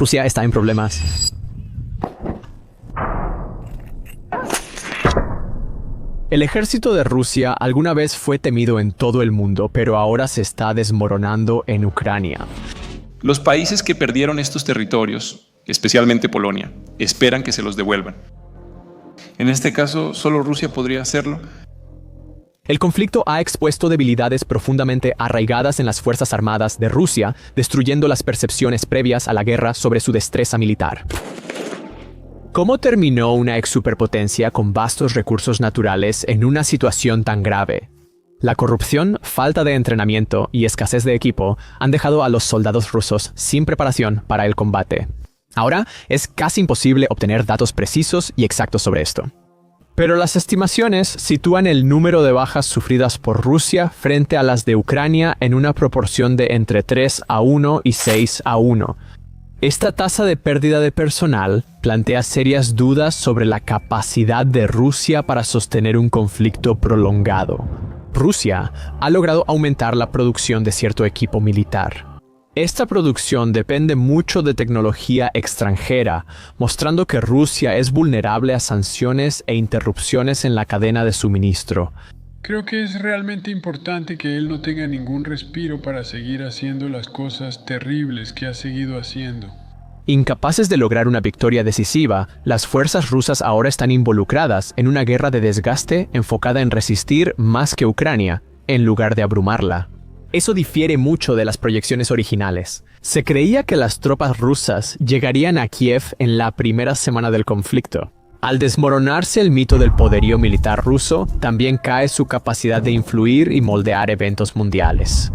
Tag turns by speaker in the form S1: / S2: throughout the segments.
S1: Rusia está en problemas. El ejército de Rusia alguna vez fue temido en todo el mundo, pero ahora se está desmoronando en Ucrania.
S2: Los países que perdieron estos territorios, especialmente Polonia, esperan que se los devuelvan. En este caso, solo Rusia podría hacerlo.
S1: El conflicto ha expuesto debilidades profundamente arraigadas en las Fuerzas Armadas de Rusia, destruyendo las percepciones previas a la guerra sobre su destreza militar. ¿Cómo terminó una ex superpotencia con vastos recursos naturales en una situación tan grave? La corrupción, falta de entrenamiento y escasez de equipo han dejado a los soldados rusos sin preparación para el combate. Ahora es casi imposible obtener datos precisos y exactos sobre esto. Pero las estimaciones sitúan el número de bajas sufridas por Rusia frente a las de Ucrania en una proporción de entre 3:1 y 6:1. Esta tasa de pérdida de personal plantea serias dudas sobre la capacidad de Rusia para sostener un conflicto prolongado. Rusia ha logrado aumentar la producción de cierto equipo militar. Esta producción depende mucho de tecnología extranjera, mostrando que Rusia es vulnerable a sanciones e interrupciones en la cadena de suministro.
S3: Creo que es realmente importante que él no tenga ningún respiro para seguir haciendo las cosas terribles que ha seguido haciendo.
S1: Incapaces de lograr una victoria decisiva, las fuerzas rusas ahora están involucradas en una guerra de desgaste enfocada en resistir más que Ucrania, en lugar de abrumarla. Eso difiere mucho de las proyecciones originales. Se creía que las tropas rusas llegarían a Kiev en la primera semana del conflicto. Al desmoronarse el mito del poderío militar ruso, también cae su capacidad de influir y moldear eventos mundiales.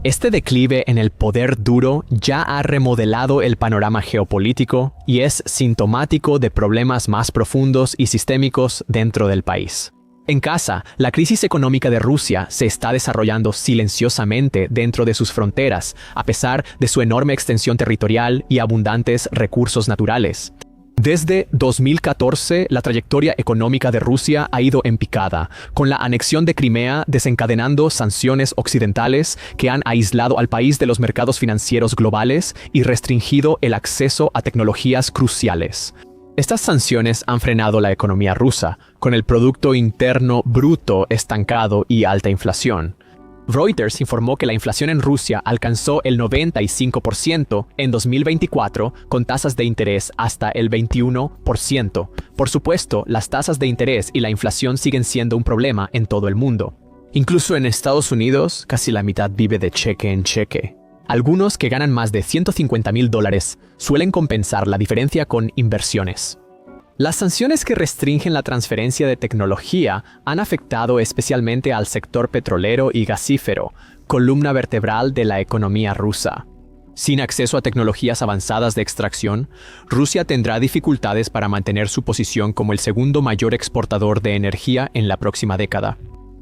S1: Este declive en el poder duro ya ha remodelado el panorama geopolítico y es sintomático de problemas más profundos y sistémicos dentro del país. En casa, la crisis económica de Rusia se está desarrollando silenciosamente dentro de sus fronteras, a pesar de su enorme extensión territorial y abundantes recursos naturales. Desde 2014, la trayectoria económica de Rusia ha ido en picada, con la anexión de Crimea desencadenando sanciones occidentales que han aislado al país de los mercados financieros globales y restringido el acceso a tecnologías cruciales. Estas sanciones han frenado la economía rusa, con el Producto Interno Bruto estancado y alta inflación. Reuters informó que la inflación en Rusia alcanzó el 95% en 2024, con tasas de interés hasta el 21%. Por supuesto, las tasas de interés y la inflación siguen siendo un problema en todo el mundo. Incluso en Estados Unidos, casi la mitad vive de cheque en cheque. Algunos que ganan más de $150,000 suelen compensar la diferencia con inversiones. Las sanciones que restringen la transferencia de tecnología han afectado especialmente al sector petrolero y gasífero, columna vertebral de la economía rusa. Sin acceso a tecnologías avanzadas de extracción, Rusia tendrá dificultades para mantener su posición como el segundo mayor exportador de energía en la próxima década.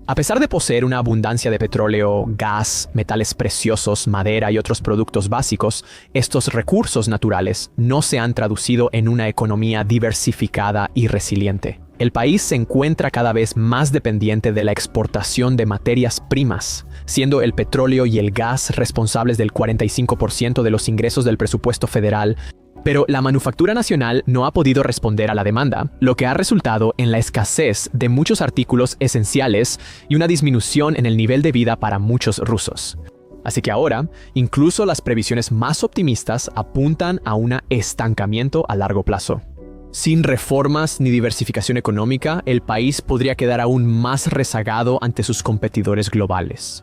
S1: A pesar de poseer una abundancia de petróleo, gas, metales preciosos, madera y otros productos básicos, estos recursos naturales no se han traducido en una economía diversificada y resiliente. El país se encuentra cada vez más dependiente de la exportación de materias primas, siendo el petróleo y el gas responsables del 45% de los ingresos del presupuesto federal. Pero la manufactura nacional no ha podido responder a la demanda, lo que ha resultado en la escasez de muchos artículos esenciales y una disminución en el nivel de vida para muchos rusos. Así que ahora, incluso las previsiones más optimistas apuntan a un estancamiento a largo plazo. Sin reformas ni diversificación económica, el país podría quedar aún más rezagado ante sus competidores globales.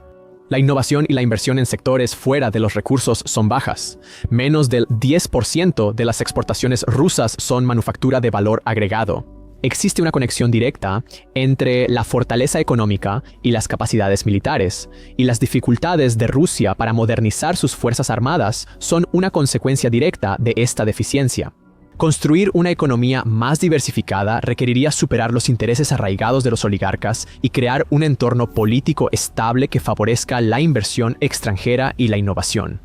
S1: La innovación y la inversión en sectores fuera de los recursos son bajas. Menos del 10% de las exportaciones rusas son manufactura de valor agregado. Existe una conexión directa entre la fortaleza económica y las capacidades militares, y las dificultades de Rusia para modernizar sus fuerzas armadas son una consecuencia directa de esta deficiencia. Construir una economía más diversificada requeriría superar los intereses arraigados de los oligarcas y crear un entorno político estable que favorezca la inversión extranjera y la innovación.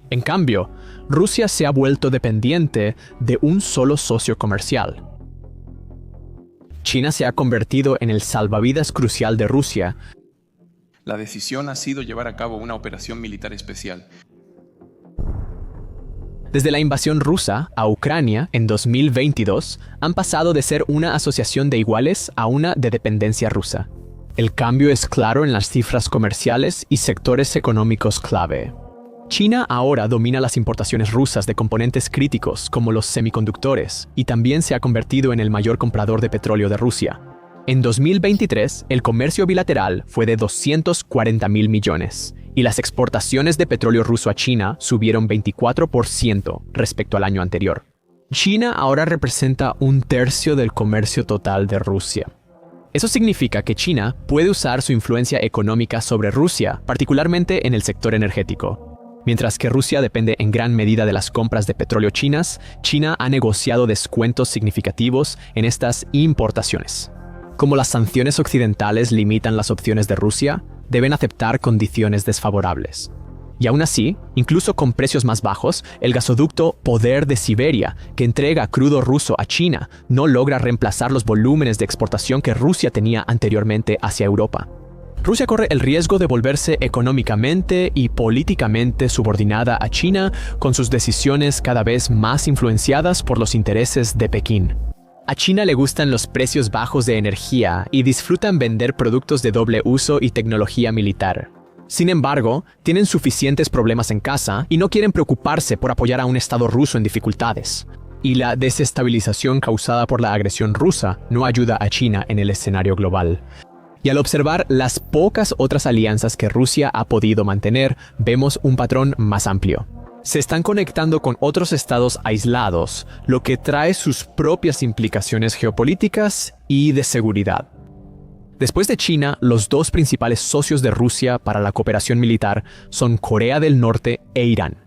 S1: En cambio, Rusia se ha vuelto dependiente de un solo socio comercial. China se ha convertido en el salvavidas crucial de Rusia.
S2: La decisión ha sido llevar a cabo una operación militar especial.
S1: Desde la invasión rusa a Ucrania en 2022, han pasado de ser una asociación de iguales a una de dependencia rusa. El cambio es claro en las cifras comerciales y sectores económicos clave. China ahora domina las importaciones rusas de componentes críticos como los semiconductores y también se ha convertido en el mayor comprador de petróleo de Rusia. En 2023, el comercio bilateral fue de 240.000 millones y las exportaciones de petróleo ruso a China subieron 24% respecto al año anterior. China ahora representa 1/3 del comercio total de Rusia. Eso significa que China puede usar su influencia económica sobre Rusia, particularmente en el sector energético. Mientras que Rusia depende en gran medida de las compras de petróleo chinas, China ha negociado descuentos significativos en estas importaciones. Como las sanciones occidentales limitan las opciones de Rusia, deben aceptar condiciones desfavorables. Y aún así, incluso con precios más bajos, el gasoducto Poder de Siberia, que entrega crudo ruso a China, no logra reemplazar los volúmenes de exportación que Rusia tenía anteriormente hacia Europa. Rusia corre el riesgo de volverse económicamente y políticamente subordinada a China con sus decisiones cada vez más influenciadas por los intereses de Pekín. A China le gustan los precios bajos de energía y disfrutan vender productos de doble uso y tecnología militar. Sin embargo, tienen suficientes problemas en casa y no quieren preocuparse por apoyar a un Estado ruso en dificultades. Y la desestabilización causada por la agresión rusa no ayuda a China en el escenario global. Y al observar las pocas otras alianzas que Rusia ha podido mantener, vemos un patrón más amplio. Se están conectando con otros estados aislados, lo que trae sus propias implicaciones geopolíticas y de seguridad. Después de China, los dos principales socios de Rusia para la cooperación militar son Corea del Norte e Irán.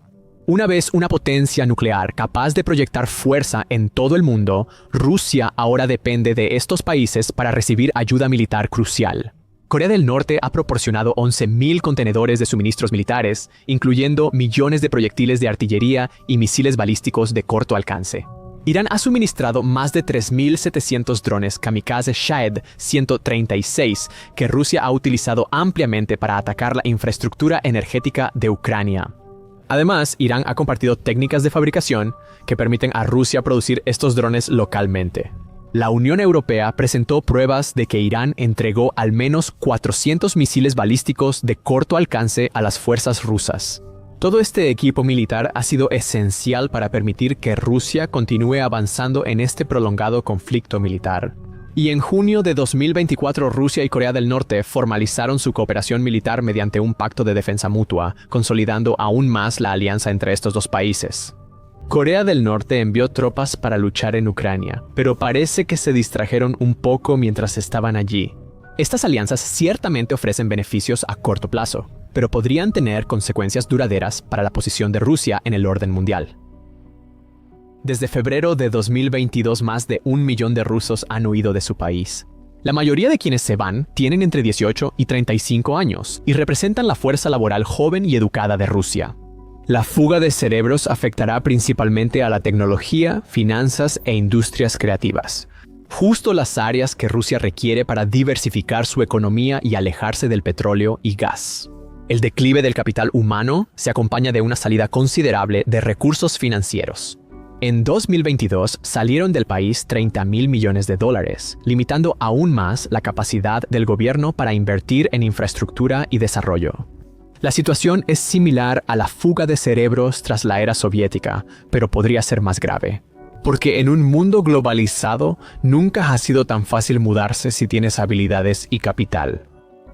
S1: Una vez una potencia nuclear capaz de proyectar fuerza en todo el mundo, Rusia ahora depende de estos países para recibir ayuda militar crucial. Corea del Norte ha proporcionado 11.000 contenedores de suministros militares, incluyendo millones de proyectiles de artillería y misiles balísticos de corto alcance. Irán ha suministrado más de 3.700 drones kamikaze Shahed 136 que Rusia ha utilizado ampliamente para atacar la infraestructura energética de Ucrania. Además, Irán ha compartido técnicas de fabricación que permiten a Rusia producir estos drones localmente. La Unión Europea presentó pruebas de que Irán entregó al menos 400 misiles balísticos de corto alcance a las fuerzas rusas. Todo este equipo militar ha sido esencial para permitir que Rusia continúe avanzando en este prolongado conflicto militar. Y en junio de 2024, Rusia y Corea del Norte formalizaron su cooperación militar mediante un pacto de defensa mutua, consolidando aún más la alianza entre estos dos países. Corea del Norte envió tropas para luchar en Ucrania, pero parece que se distrajeron un poco mientras estaban allí. Estas alianzas ciertamente ofrecen beneficios a corto plazo, pero podrían tener consecuencias duraderas para la posición de Rusia en el orden mundial. Desde febrero de 2022, más de 1 millón de rusos han huido de su país. La mayoría de quienes se van tienen entre 18 y 35 años y representan la fuerza laboral joven y educada de Rusia. La fuga de cerebros afectará principalmente a la tecnología, finanzas e industrias creativas, justo las áreas que Rusia requiere para diversificar su economía y alejarse del petróleo y gas. El declive del capital humano se acompaña de una salida considerable de recursos financieros. En 2022 salieron del país $30.000 millones, limitando aún más la capacidad del gobierno para invertir en infraestructura y desarrollo. La situación es similar a la fuga de cerebros tras la era soviética, pero podría ser más grave. Porque en un mundo globalizado, nunca ha sido tan fácil mudarse si tienes habilidades y capital.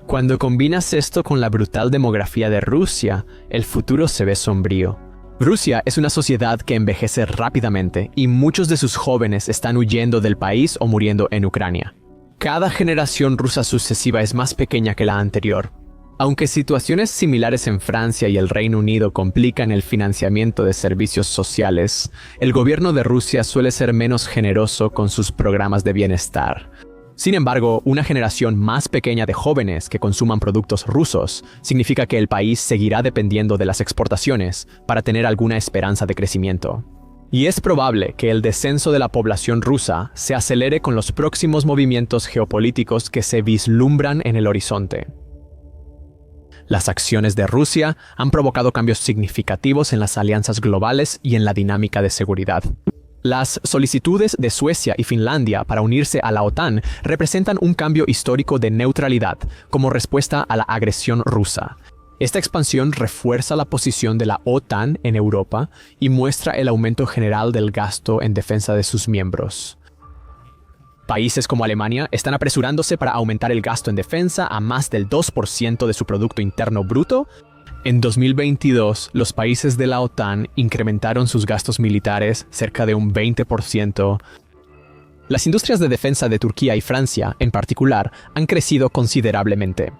S1: Cuando combinas esto con la brutal demografía de Rusia, el futuro se ve sombrío. Rusia es una sociedad que envejece rápidamente y muchos de sus jóvenes están huyendo del país o muriendo en Ucrania. Cada generación rusa sucesiva es más pequeña que la anterior. Aunque situaciones similares en Francia y el Reino Unido complican el financiamiento de servicios sociales, el gobierno de Rusia suele ser menos generoso con sus programas de bienestar. Sin embargo, una generación más pequeña de jóvenes que consuman productos rusos significa que el país seguirá dependiendo de las exportaciones para tener alguna esperanza de crecimiento. Y es probable que el descenso de la población rusa se acelere con los próximos movimientos geopolíticos que se vislumbran en el horizonte. Las acciones de Rusia han provocado cambios significativos en las alianzas globales y en la dinámica de seguridad. Las solicitudes de Suecia y Finlandia para unirse a la OTAN representan un cambio histórico de neutralidad como respuesta a la agresión rusa. Esta expansión refuerza la posición de la OTAN en Europa y muestra el aumento general del gasto en defensa de sus miembros. Países como Alemania están apresurándose para aumentar el gasto en defensa a más del 2% de su Producto Interno Bruto. En 2022, los países de la OTAN incrementaron sus gastos militares cerca de un 20%. Las industrias de defensa de Turquía y Francia, en particular, han crecido considerablemente.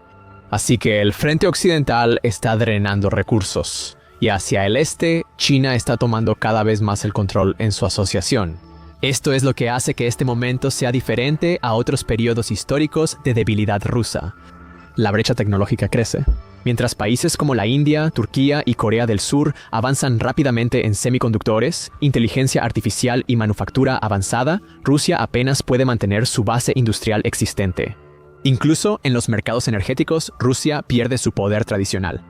S1: Así que el frente occidental está drenando recursos. Y hacia el este, China está tomando cada vez más el control en su asociación. Esto es lo que hace que este momento sea diferente a otros periodos históricos de debilidad rusa. La brecha tecnológica crece. Mientras países como la India, Turquía y Corea del Sur avanzan rápidamente en semiconductores, inteligencia artificial y manufactura avanzada, Rusia apenas puede mantener su base industrial existente. Incluso en los mercados energéticos, Rusia pierde su poder tradicional.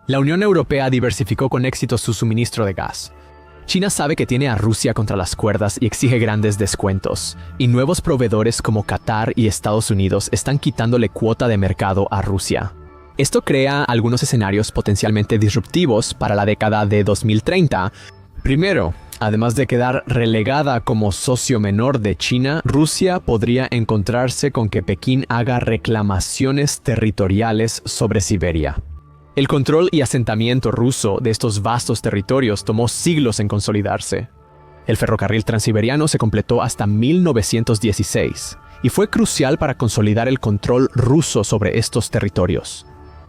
S1: La Unión Europea diversificó con éxito su suministro de gas. China sabe que tiene a Rusia contra las cuerdas y exige grandes descuentos, y nuevos proveedores como Qatar y Estados Unidos están quitándole cuota de mercado a Rusia. Esto crea algunos escenarios potencialmente disruptivos para la década de 2030. Primero, además de quedar relegada como socio menor de China, Rusia podría encontrarse con que Pekín haga reclamaciones territoriales sobre Siberia. El control y asentamiento ruso de estos vastos territorios tomó siglos en consolidarse. El ferrocarril transiberiano se completó hasta 1916 y fue crucial para consolidar el control ruso sobre estos territorios.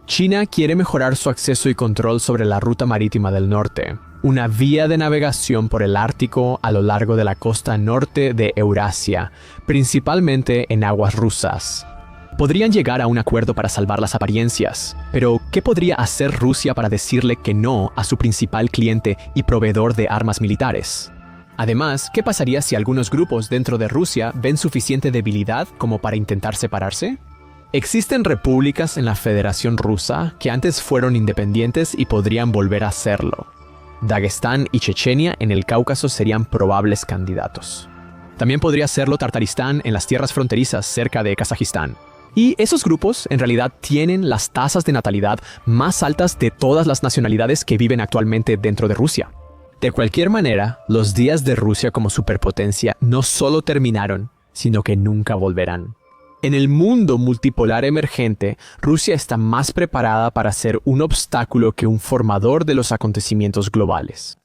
S1: China quiere mejorar su acceso y control sobre la ruta marítima del norte, una vía de navegación por el Ártico a lo largo de la costa norte de Eurasia, principalmente en aguas rusas. Podrían llegar a un acuerdo para salvar las apariencias, pero ¿qué podría hacer Rusia para decirle que no a su principal cliente y proveedor de armas militares? Además, ¿qué pasaría si algunos grupos dentro de Rusia ven suficiente debilidad como para intentar separarse? Existen repúblicas en la Federación Rusa que antes fueron independientes y podrían volver a serlo. Dagestán y Chechenia en el Cáucaso serían probables candidatos. También podría serlo Tartaristán en las tierras fronterizas cerca de Kazajistán. Y esos grupos en realidad tienen las tasas de natalidad más altas de todas las nacionalidades que viven actualmente dentro de Rusia. De cualquier manera, los días de Rusia como superpotencia no solo terminaron, sino que nunca volverán. En el mundo multipolar emergente, Rusia está más preparada para ser un obstáculo que un formador de los acontecimientos globales.